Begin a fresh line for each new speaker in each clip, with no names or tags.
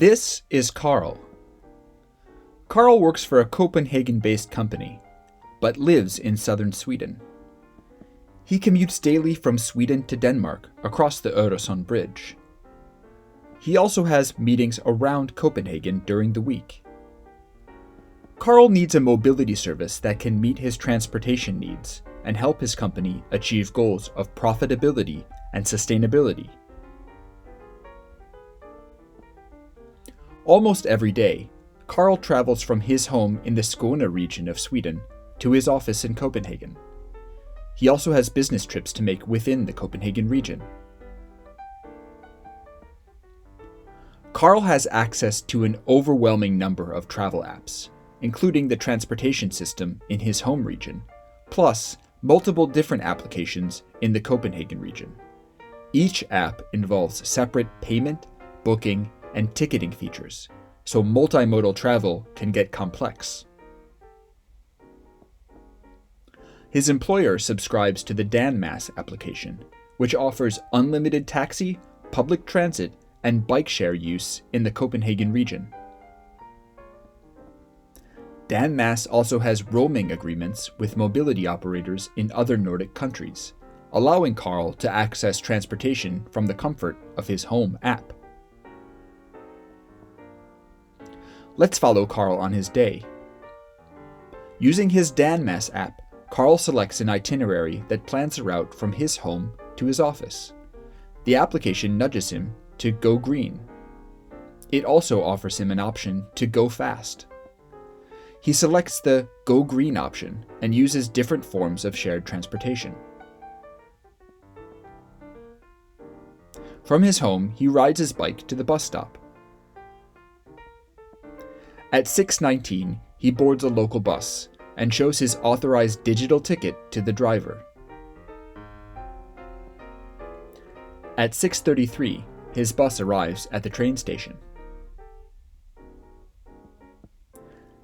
This is Karl. Karl works for a Copenhagen-based company, but lives in southern Sweden. He commutes daily from Sweden to Denmark across the Öresund Bridge. He also has meetings around Copenhagen during the week. Karl needs a mobility service that can meet his transportation needs and help his company achieve goals of profitability and sustainability. Almost every day, Karl travels from his home in the Skåne region of Sweden to his office in Copenhagen. He also has business trips to make within the Copenhagen region. Karl has access to an overwhelming number of travel apps, including the transportation system in his home region, plus multiple different applications in the Copenhagen region. Each app involves separate payment, booking, and ticketing features, so multimodal travel can get complex. His employer subscribes to the Danmas application, which offers unlimited taxi, public transit, and bike share use in the Copenhagen region. Danmas also has roaming agreements with mobility operators in other Nordic countries, allowing Karl to access transportation from the comfort of his home app. Let's follow Karl on his day. Using his Danmas app, Karl selects an itinerary that plans a route from his home to his office. The application nudges him to go green. It also offers him an option to go fast. He selects the Go Green option and uses different forms of shared transportation. From his home, he rides his bike to the bus stop. At 6:19, he boards a local bus and shows his authorized digital ticket to the driver. At 6:33, his bus arrives at the train station.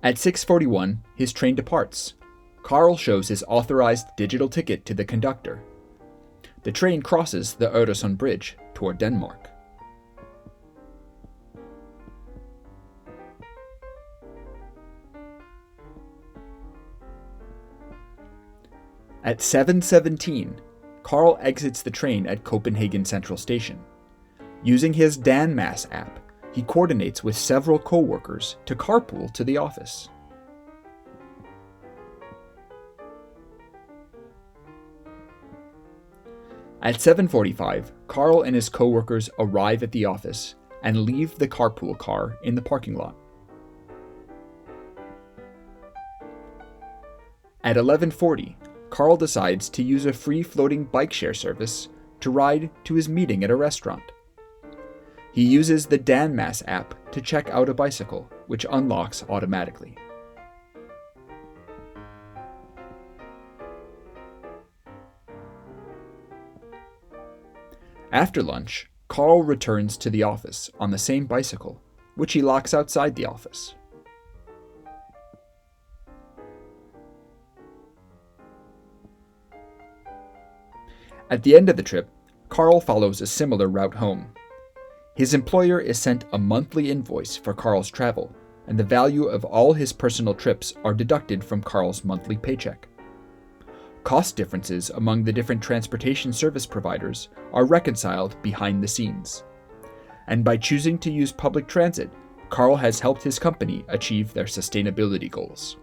At 6:41, his train departs. Karl shows his authorized digital ticket to the conductor. The train crosses the Öresund Bridge toward Denmark. At 7:17, Karl exits the train at Copenhagen Central Station. Using his Danmas app, he coordinates with several co-workers to carpool to the office. At 7:45, Karl and his co-workers arrive at the office and leave the carpool car in the parking lot. At 11:40, Karl decides to use a free-floating bike share service to ride to his meeting at a restaurant. He uses the Danmas app to check out a bicycle, which unlocks automatically. After lunch, Karl returns to the office on the same bicycle, which he locks outside the office. At the end of the trip, Karl follows a similar route home. His employer is sent a monthly invoice for Karl's travel, and the value of all his personal trips are deducted from Karl's monthly paycheck. Cost differences among the different transportation service providers are reconciled behind the scenes. And by choosing to use public transit, Karl has helped his company achieve their sustainability goals.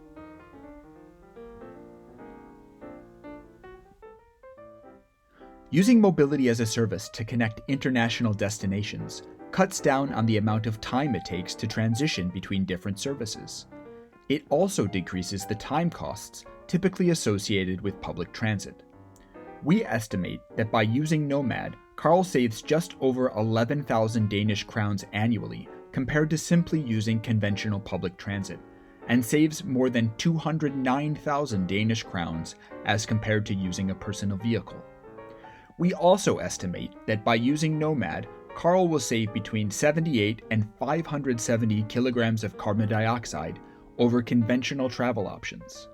Using mobility as a service to connect international destinations cuts down on the amount of time it takes to transition between different services. It also decreases the time costs typically associated with public transit. We estimate that by using NOMAD, Karl saves just over 11,000 Danish crowns annually compared to simply using conventional public transit, and saves more than 209,000 Danish crowns as compared to using a personal vehicle. We also estimate that by using NOMAD, Karl will save between 78 and 570 kilograms of carbon dioxide over conventional travel options.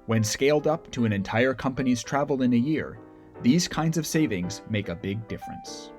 When scaled up to an entire company's travel in a year, these kinds of savings make a big difference.